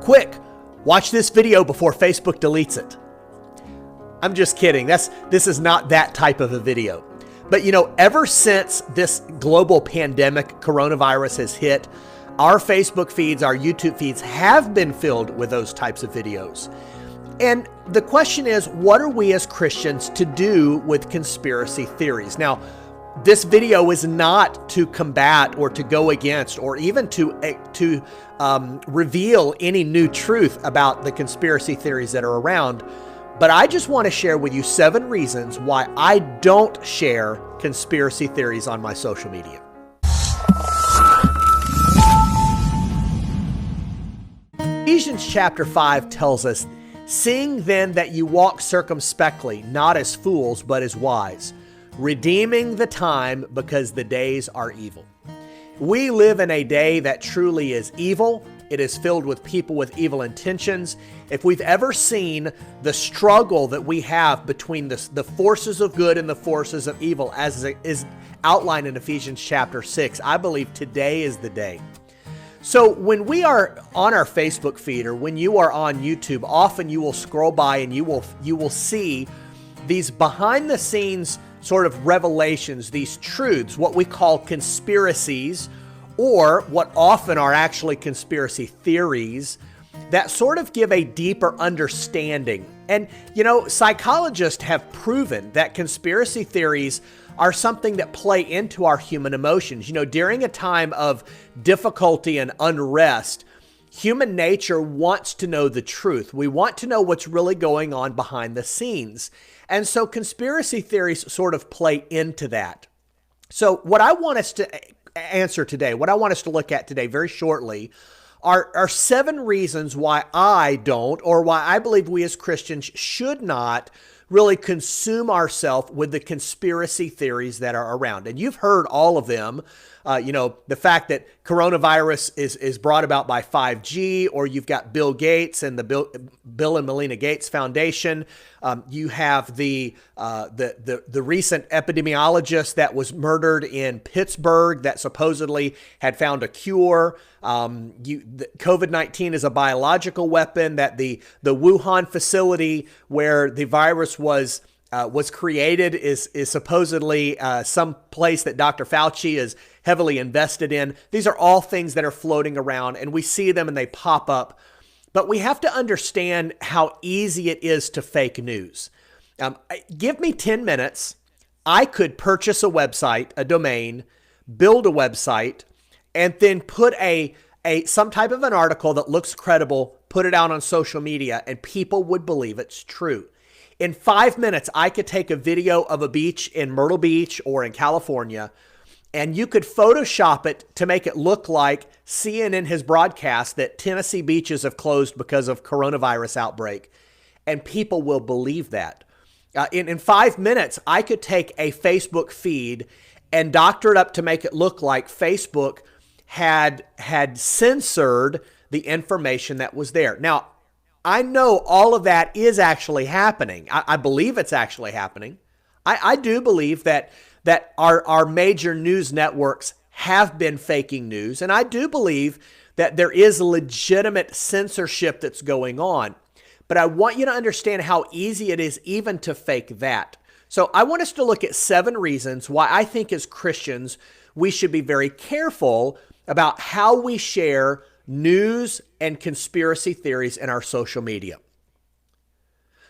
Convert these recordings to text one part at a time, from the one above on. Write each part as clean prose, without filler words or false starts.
quick, watch this video before Facebook deletes it. I'm just kidding. This is not that type of a video. But ever since this global pandemic, coronavirus has hit, our Facebook feeds, our YouTube feeds have been filled with those types of videos. And the question is, what are we as Christians to do with conspiracy theories? Now, this video is not to combat or to go against or even to reveal any new truth about the conspiracy theories that are around. But I just want to share with you 7 reasons why I don't share conspiracy theories on my social media. Ephesians chapter 5 tells us, "Seeing then that you walk circumspectly, not as fools, but as wise, redeeming the time because the days are evil." We live in a day that truly is evil. It is filled with people with evil intentions. If we've ever seen the struggle that we have between the forces of good and the forces of evil, as is outlined in Ephesians chapter 6, I believe today is the day. So when we are on our Facebook feed or when you are on YouTube, often you will scroll by and you will see these behind the scenes sort of revelations, these truths, what we call conspiracies, or what often are actually conspiracy theories that sort of give a deeper understanding. And, psychologists have proven that conspiracy theories are something that play into our human emotions. During a time of difficulty and unrest, human nature wants to know the truth. We want to know what's really going on behind the scenes. And so conspiracy theories sort of play into that. So what I want us to answer today, what I want us to look at today very shortly are 7 reasons why I don't, or why I believe we as Christians should not really consume ourselves with the conspiracy theories that are around. And you've heard all of them. The fact that coronavirus is brought about by 5G, or you've got Bill Gates and the Bill and Melinda Gates Foundation. You have the recent epidemiologist that was murdered in Pittsburgh that supposedly had found a cure. COVID-19 is a biological weapon, that the Wuhan facility where the virus was created is supposedly some place that Dr. Fauci is heavily invested in. These are all things that are floating around, and we see them and they pop up. But we have to understand how easy it is to fake news. Give me 10 minutes. I could purchase a website, a domain, build a website, and then put some type of an article that looks credible, put it out on social media, and people would believe it's true. In 5 minutes, I could take a video of a beach in Myrtle Beach or in California, and you could Photoshop it to make it look like CNN has broadcast that Tennessee beaches have closed because of coronavirus outbreak, and people will believe that. In 5 minutes, I could take a Facebook feed and doctor it up to make it look like Facebook had censored the information that was there. Now, I know all of that is actually happening. I believe it's actually happening. I do believe that our major news networks have been faking news. And I do believe that there is legitimate censorship that's going on. But I want you to understand how easy it is even to fake that. So I want us to look at 7 reasons why I think as Christians, we should be very careful about how we share news and conspiracy theories in our social media.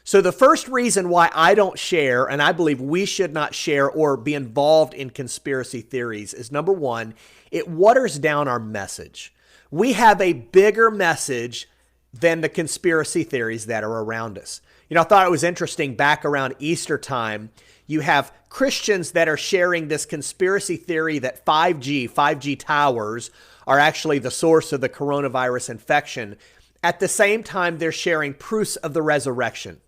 So the first reason why I don't share, and I believe we should not share or be involved in conspiracy theories, is number 1, it waters down our message. We have a bigger message than the conspiracy theories that are around us. I thought it was interesting back around Easter time, you have Christians that are sharing this conspiracy theory that 5G towers are actually the source of the coronavirus infection. At the same time, they're sharing proofs of the resurrection.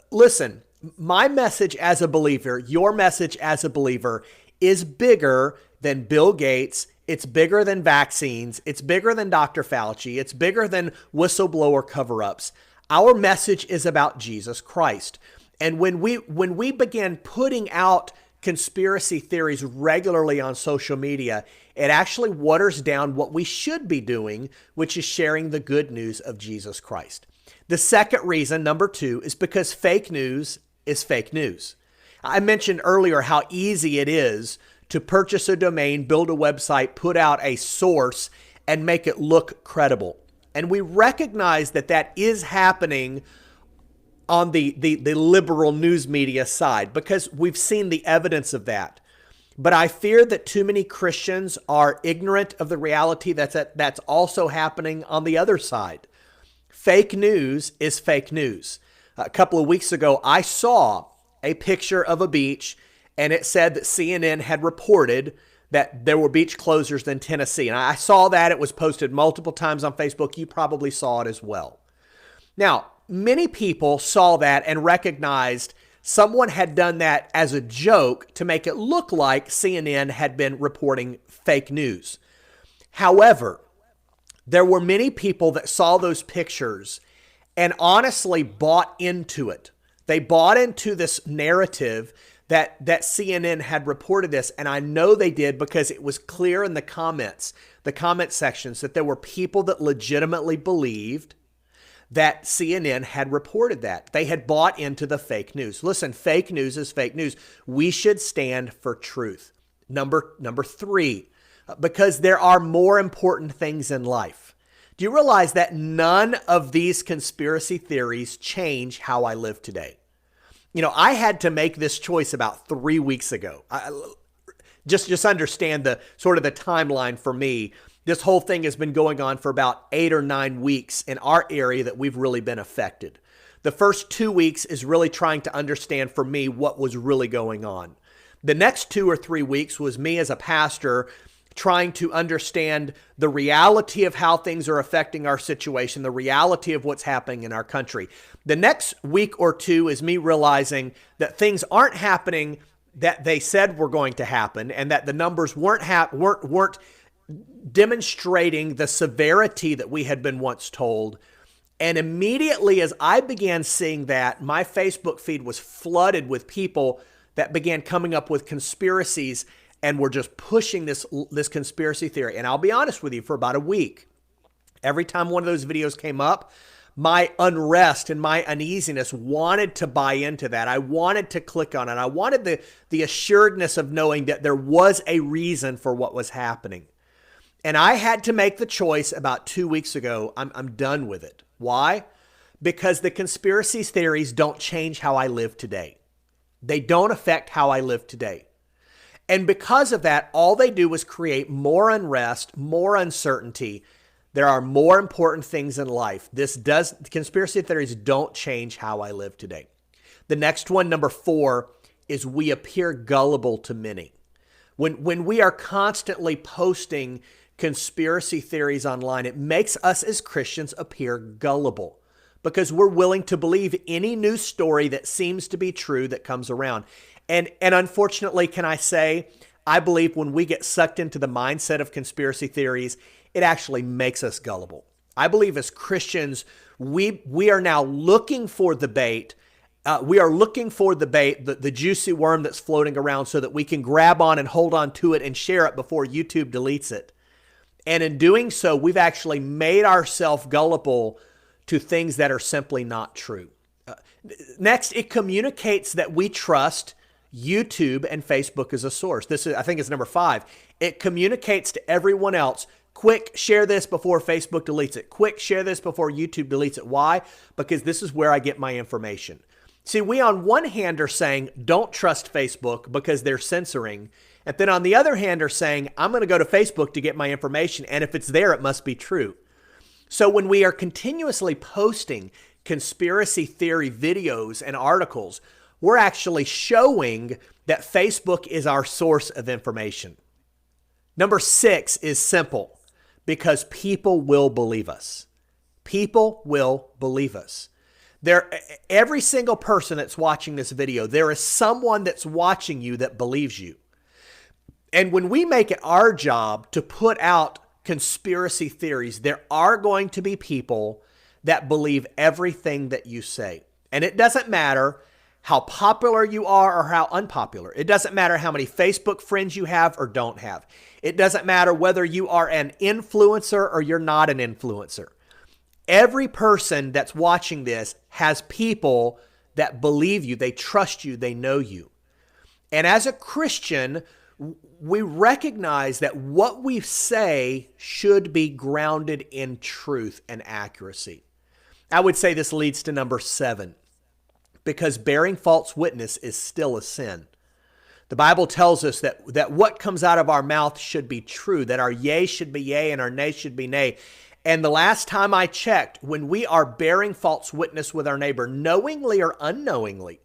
Listen, my message as a believer, your message as a believer is bigger than Bill Gates. It's bigger than vaccines. It's bigger than Dr. Fauci. It's bigger than whistleblower cover-ups. Our message is about Jesus Christ. And when we begin putting out conspiracy theories regularly on social media, it actually waters down what we should be doing, which is sharing the good news of Jesus Christ. The second reason, number 2, is because fake news is fake news. I mentioned earlier how easy it is to purchase a domain, build a website, put out a source, and make it look credible. And we recognize that that is happening on the liberal news media side because we've seen the evidence of that. But I fear that too many Christians are ignorant of the reality that's also happening on the other side. Fake news is fake news. A couple of weeks ago, I saw a picture of a beach, and it said that CNN had reported that there were beach closures in Tennessee. And I saw that. It was posted multiple times on Facebook. You probably saw it as well. Now, many people saw that and recognized someone had done that as a joke to make it look like CNN had been reporting fake news. However, there were many people that saw those pictures and honestly bought into it. They bought into this narrative that CNN had reported this, and I know they did because it was clear in the comment sections, that there were people that legitimately believed that CNN had reported that. They had bought into the fake news. Listen, fake news is fake news. We should stand for truth. Number 3, because there are more important things in life. Do you realize that none of these conspiracy theories change how I live today? You know, I had to make this choice about 3 weeks ago. Just understand the sort of the timeline for me. This whole thing has been going on for about 8 or 9 weeks in our area that we've really been affected. The first 2 weeks is really trying to understand for me what was really going on. The next 2 or 3 weeks was me as a pastor trying to understand the reality of how things are affecting our situation, the reality of what's happening in our country. The next week or 2 is me realizing that things aren't happening that they said were going to happen, and that the numbers weren't demonstrating the severity that we had been once told. And immediately as I began seeing that, my Facebook feed was flooded with people that began coming up with conspiracies and were just pushing this conspiracy theory. And I'll be honest with you, for about a week, every time one of those videos came up, my unrest and my uneasiness wanted to buy into that. I wanted to click on it. I wanted the assuredness of knowing that there was a reason for what was happening. And I had to make the choice about 2 weeks ago. I'm done with it. Why? Because the conspiracy theories don't change how I live today. They don't affect how I live today. And because of that, all they do is create more unrest, more uncertainty. There are more important things in life. Conspiracy theories don't change how I live today. The next one, number 4, is we appear gullible to many. When we are constantly posting conspiracy theories online, it makes us as Christians appear gullible because we're willing to believe any news story that seems to be true that comes around. And unfortunately, can I say, I believe when we get sucked into the mindset of conspiracy theories, it actually makes us gullible. I believe as Christians, we are now looking for the bait. We are looking for the bait, the juicy worm that's floating around so that we can grab on and hold on to it and share it before YouTube deletes it. And in doing so, we've actually made ourselves gullible to things that are simply not true. Next, it communicates that we trust YouTube and Facebook as a source. I think it's number 5. It communicates to everyone else, quick, share this before Facebook deletes it. Quick, share this before YouTube deletes it. Why? Because this is where I get my information. See, we on one hand are saying, don't trust Facebook because they're censoring. And then on the other hand are saying, I'm going to go to Facebook to get my information. And if it's there, it must be true. So when we are continuously posting conspiracy theory videos and articles, we're actually showing that Facebook is our source of information. Number 6 is simple, because people will believe us. People will believe us. Every single person that's watching this video, there is someone that's watching you that believes you. And when we make it our job to put out conspiracy theories, there are going to be people that believe everything that you say. And it doesn't matter how popular you are or how unpopular. It doesn't matter how many Facebook friends you have or don't have. It doesn't matter whether you are an influencer or you're not an influencer. Every person that's watching this has people that believe you, they trust you, they know you. And as a Christian, we recognize that what we say should be grounded in truth and accuracy. I would say this leads to number 7, because bearing false witness is still a sin. The Bible tells us that what comes out of our mouth should be true, that our yea should be yea and our nay should be nay. And the last time I checked, when we are bearing false witness with our neighbor, knowingly or unknowingly,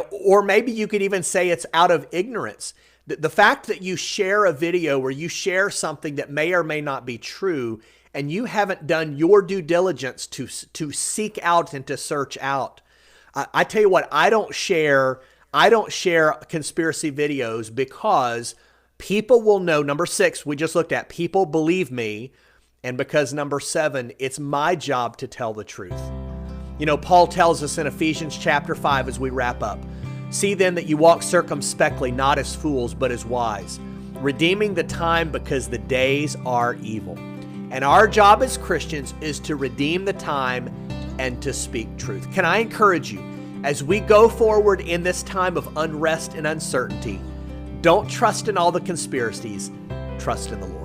or maybe you could even say it's out of ignorance. The fact that you share a video or you share something that may or may not be true, and you haven't done your due diligence to seek out and to search out. I tell you what, I don't share conspiracy videos because people will know. Number 6, we just looked at, people believe me. And because number 7, it's my job to tell the truth. Paul tells us in Ephesians chapter 5 as we wrap up, see then that you walk circumspectly, not as fools, but as wise, redeeming the time because the days are evil. And our job as Christians is to redeem the time and to speak truth. Can I encourage you, as we go forward in this time of unrest and uncertainty, don't trust in all the conspiracies, trust in the Lord.